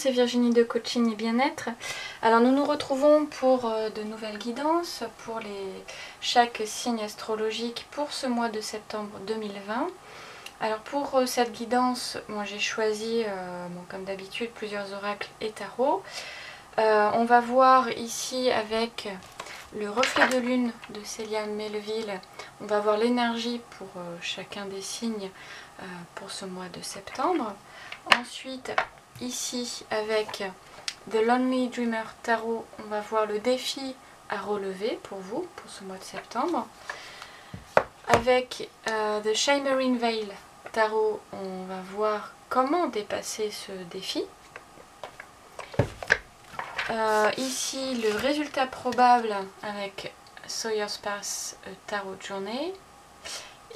c'est Virginie de Coaching et Bien-être. Alors nous nous retrouvons pour de nouvelles guidances pour chaque signe astrologique pour ce mois de septembre 2020. Alors pour cette guidance, moi j'ai choisi, comme d'habitude, plusieurs oracles et tarots. On va voir ici avec le reflet de lune de Célia Melville, on va voir l'énergie pour chacun des signes pour ce mois de septembre. Ensuite, ici avec The Lonely Dreamer Tarot, on va voir le défi à relever pour vous, pour ce mois de septembre. Avec The Shimmering Veil Tarot, on va voir comment dépasser ce défi. Ici, le résultat probable avec Sawyer's Path Tarot Journey.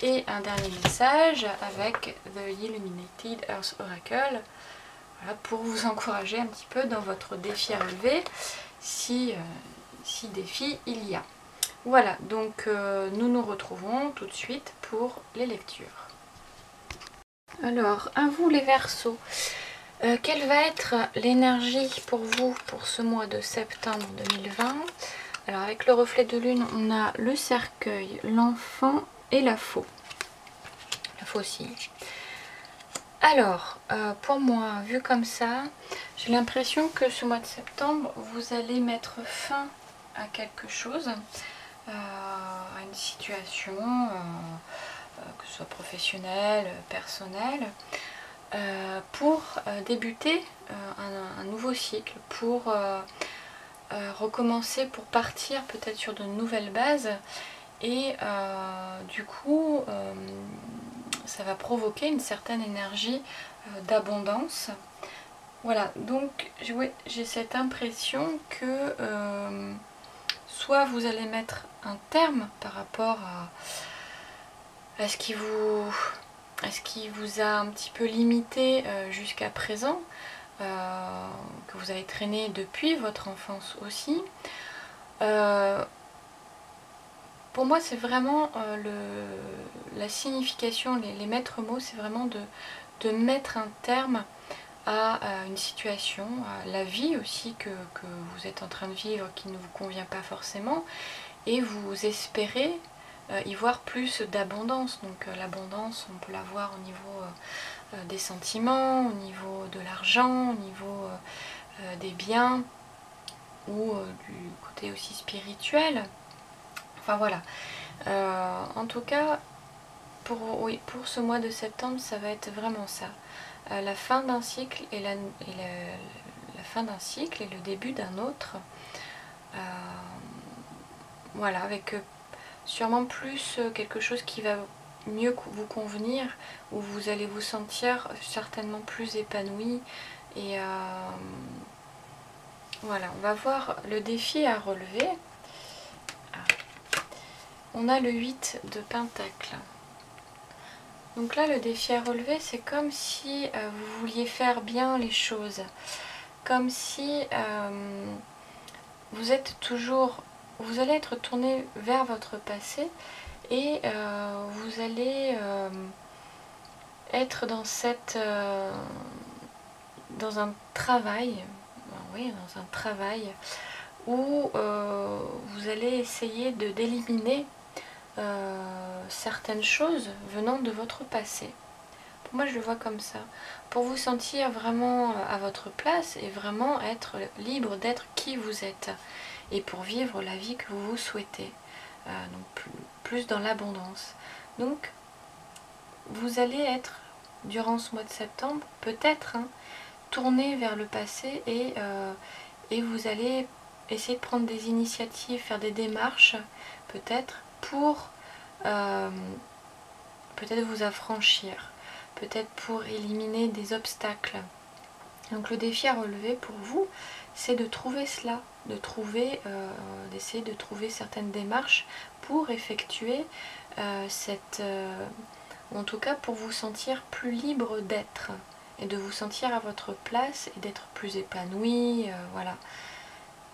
Et un dernier message avec The Illuminated Earth Oracle. Voilà, pour vous encourager un petit peu dans votre défi à relever, si défi il y a. Voilà, donc nous nous retrouvons tout de suite pour les lectures. Alors, à vous les Verseaux. Quelle va être l'énergie pour vous pour ce mois de septembre 2020? Alors avec le reflet de lune, on a le cercueil, l'enfant et la faux. La faucille. Alors, pour moi, vu comme ça, j'ai l'impression que ce mois de septembre, vous allez mettre fin à quelque chose, à une situation, que ce soit professionnelle, personnelle, pour débuter un nouveau cycle, pour recommencer, pour partir peut-être sur de nouvelles bases. Et du coup, ça va provoquer une certaine énergie d'abondance. Voilà, donc j'ai cette impression que soit vous allez mettre un terme par rapport à ce qui vous a un petit peu limité jusqu'à présent, que vous avez traîné depuis votre enfance aussi. Pour moi, c'est vraiment la signification, les maîtres mots, c'est vraiment de mettre un terme à une situation, à la vie aussi que vous êtes en train de vivre qui ne vous convient pas forcément, et vous espérez y voir plus d'abondance. Donc l'abondance, on peut la voir au niveau des sentiments, au niveau de l'argent, au niveau des biens, ou du côté aussi spirituel. Enfin voilà, en tout cas, pour ce mois de septembre, ça va être vraiment ça. La fin d'un cycle et la fin d'un cycle et le début d'un autre. Voilà, avec sûrement plus quelque chose qui va mieux vous convenir, où vous allez vous sentir certainement plus épanoui. Et voilà, on va voir le défi à relever. On a le 8 de Pentacle. Donc là, le défi à relever, c'est comme si vous vouliez faire bien les choses. Comme si vous allez être tourné vers votre passé et vous allez être dans un travail, dans un travail où vous allez essayer d'éliminer certaines choses venant de votre passé. Pour moi, je le vois comme ça. Pour vous sentir vraiment à votre place et vraiment être libre d'être qui vous êtes. Et pour vivre la vie que vous souhaitez. Donc plus dans l'abondance. Donc, vous allez être, durant ce mois de septembre, peut-être tourné vers le passé et vous allez essayer de prendre des initiatives, faire des démarches, peut-être, pour peut-être vous affranchir, peut-être pour éliminer des obstacles. Donc le défi à relever pour vous, c'est de trouver cela, d'essayer de trouver certaines démarches pour effectuer en tout cas pour vous sentir plus libre d'être et de vous sentir à votre place et d'être plus épanoui, voilà.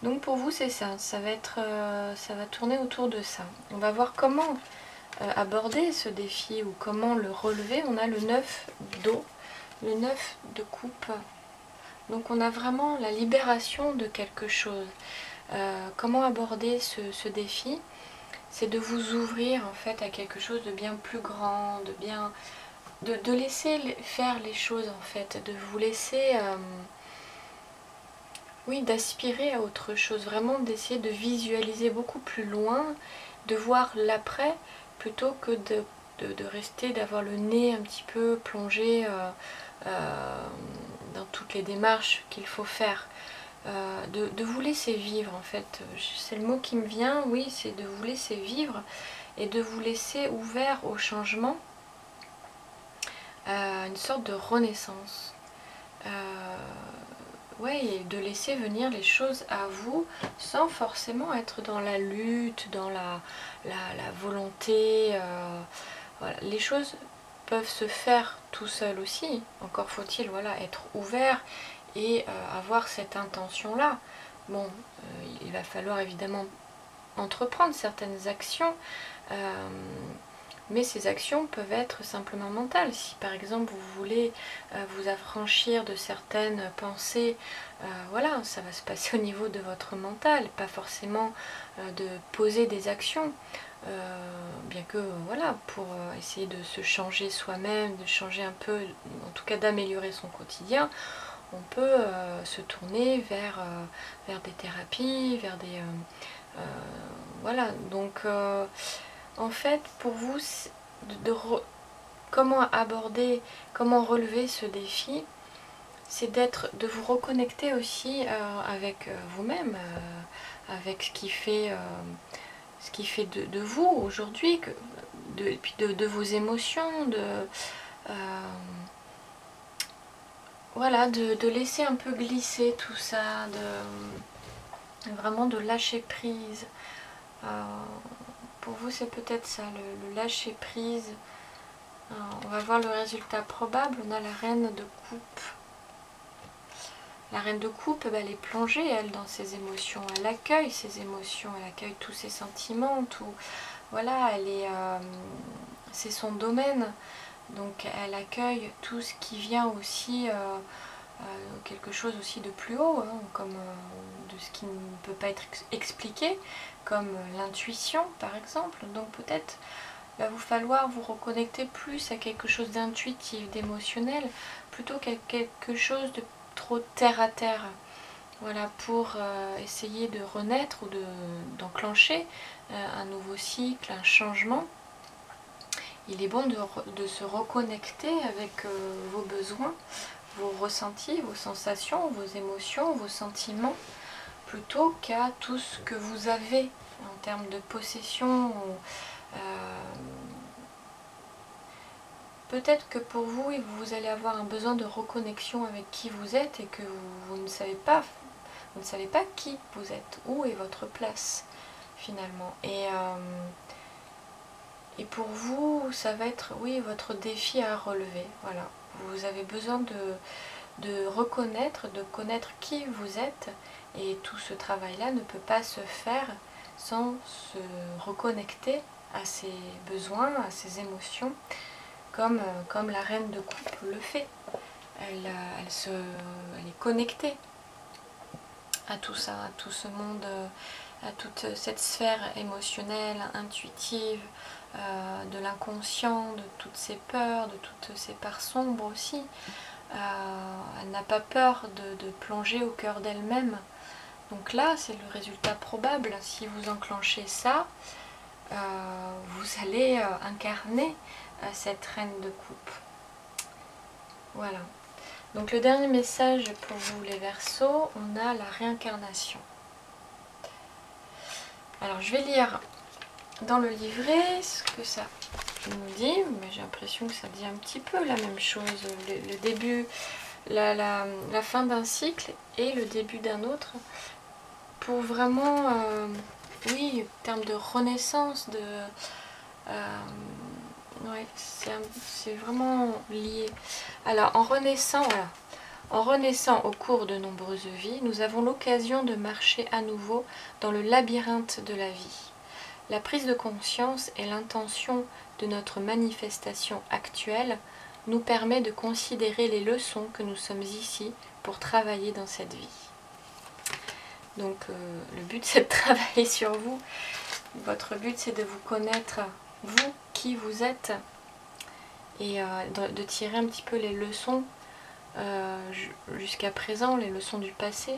Donc pour vous c'est ça, ça va tourner autour de ça. On va voir comment aborder ce défi ou comment le relever. On a le 9 d'eau, le 9 de coupe, Donc on a vraiment la libération de quelque chose. Comment aborder ce défi? C'est de vous ouvrir en fait à quelque chose de bien plus grand, de laisser faire les choses en fait, de vous laisser oui, d'aspirer à autre chose, vraiment d'essayer de visualiser beaucoup plus loin, de voir l'après plutôt que de rester, d'avoir le nez un petit peu plongé dans toutes les démarches qu'il faut faire. De vous laisser vivre en fait, c'est le mot qui me vient, oui, c'est de vous laisser vivre et de vous laisser ouvert au changement, une sorte de renaissance. Ouais, et de laisser venir les choses à vous sans forcément être dans la lutte, dans la volonté. Voilà. Les choses peuvent se faire tout seul aussi. Encore faut-il voilà, être ouvert et avoir cette intention-là. Bon, il va falloir évidemment entreprendre certaines actions. Mais ces actions peuvent être simplement mentales. Si par exemple vous voulez vous affranchir de certaines pensées, voilà, ça va se passer au niveau de votre mental, pas forcément de poser des actions. Bien que voilà, pour essayer de se changer soi-même, de changer un peu, en tout cas d'améliorer son quotidien, on peut se tourner vers des thérapies, vers des... voilà, donc... en fait, pour vous, comment aborder, comment relever ce défi, c'est de vous reconnecter aussi avec vous-même, avec ce qui fait de vous aujourd'hui, puis de vos émotions, voilà, de laisser un peu glisser tout ça, vraiment de lâcher prise. Pour vous, c'est peut-être ça, le lâcher prise. Alors, on va voir le résultat probable. On a la reine de coupe. La reine de coupe, elle est plongée, elle, dans ses émotions. Elle accueille ses émotions, elle accueille tous ses sentiments, tout. Voilà, c'est son domaine. Donc, elle accueille tout ce qui vient aussi, quelque chose aussi de plus haut, hein, comme de ce qui ne peut pas être expliqué, comme l'intuition, par exemple. Donc, peut-être il va vous falloir vous reconnecter plus à quelque chose d'intuitif, d'émotionnel, plutôt qu'à quelque chose de trop terre à terre. Voilà, pour essayer de renaître ou d'enclencher un nouveau cycle, un changement. Il est bon de se reconnecter avec vos besoins, vos ressentis, vos sensations, vos émotions, vos sentiments, plutôt qu'à tout ce que vous avez en termes de possession. Peut-être que pour vous, vous allez avoir un besoin de reconnexion avec qui vous êtes et que vous ne savez pas qui vous êtes, où est votre place finalement. Et pour vous, ça va être, oui, votre défi à relever. Voilà, vous avez besoin de reconnaître, de connaître qui vous êtes, et tout ce travail-là ne peut pas se faire sans se reconnecter à ses besoins, à ses émotions, comme la reine de coupe le fait. Elle est connectée à tout ça, à tout ce monde, à toute cette sphère émotionnelle, intuitive, de l'inconscient, de toutes ses peurs, de toutes ses parts sombres aussi. Elle n'a pas peur de plonger au cœur d'elle-même. Donc là, c'est le résultat probable. Si vous enclenchez ça, vous allez incarner cette reine de coupe. Voilà. Donc le dernier message pour vous les Verseaux, on a la réincarnation. Alors je vais lire dans le livret ce que ça nous dit, mais j'ai l'impression que ça dit un petit peu la même chose. Le début, la fin d'un cycle et le début d'un autre, pour vraiment, oui, en termes de renaissance, ouais, c'est vraiment lié. Alors en renaissant, voilà. En renaissant au cours de nombreuses vies, nous avons l'occasion de marcher à nouveau dans le labyrinthe de la vie. La prise de conscience et l'intention de notre manifestation actuelle nous permet de considérer les leçons que nous sommes ici pour travailler dans cette vie. Donc le but c'est de travailler sur vous. Votre but c'est de vous connaître, vous, qui vous êtes, et de tirer un petit peu les leçons jusqu'à présent, les leçons du passé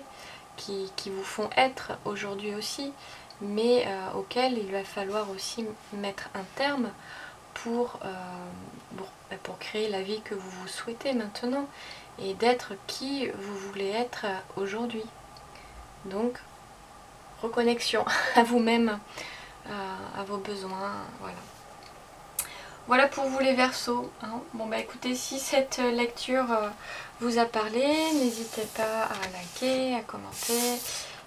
qui vous font être aujourd'hui aussi, mais auxquelles il va falloir aussi mettre un terme pour créer la vie que vous vous souhaitez maintenant et d'être qui vous voulez être aujourd'hui. Donc, reconnexion à vous-même, à vos besoins, voilà. Voilà pour vous les Verseaux, hein. Bon bah écoutez, si cette lecture vous a parlé, n'hésitez pas à liker, à commenter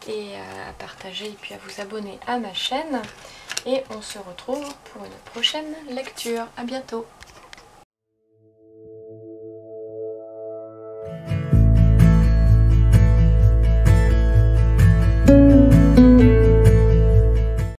et à partager et puis à vous abonner à ma chaîne. Et on se retrouve pour une prochaine lecture. À bientôt.